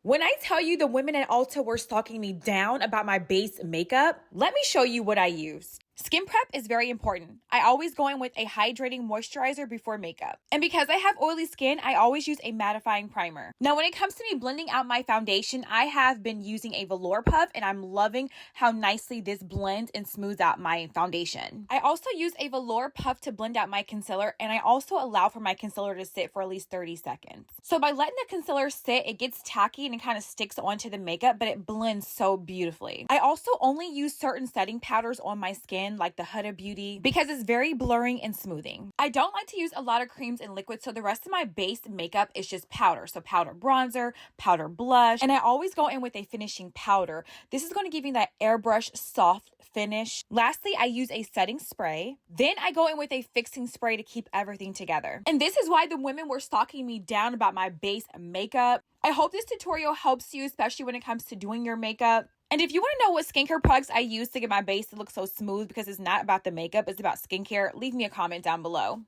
When I tell you the women at Ulta were stalking me down about my base makeup, let me show you what I used. Skin prep is very important. I always go in with a hydrating moisturizer before makeup. And because I have oily skin, I always use a mattifying primer. Now, when it comes to me blending out my foundation, I have been using a velour puff and I'm loving how nicely this blends and smooths out my foundation. I also use a velour puff to blend out my concealer, and I also allow for my concealer to sit for at least 30 seconds. So by letting the concealer sit, it gets tacky and it kind of sticks onto the makeup, but it blends so beautifully. I also only use certain setting powders on my skin, like the Huda Beauty, because it's very blurring and smoothing. I don't like to use a lot of creams and liquids, so the rest of my base makeup is just powder. So powder bronzer, powder blush, and I always go in with a finishing powder. This is going to give me that airbrush soft finish. Lastly, I use a setting spray. Then I go in with a fixing spray to keep everything together. And this is why the women were stalking me down about my base makeup. I hope this tutorial helps you, especially when it comes to doing your makeup. And if you want to know what skincare products I use to get my base to look so smooth, because it's not about the makeup, it's about skincare, leave me a comment down below.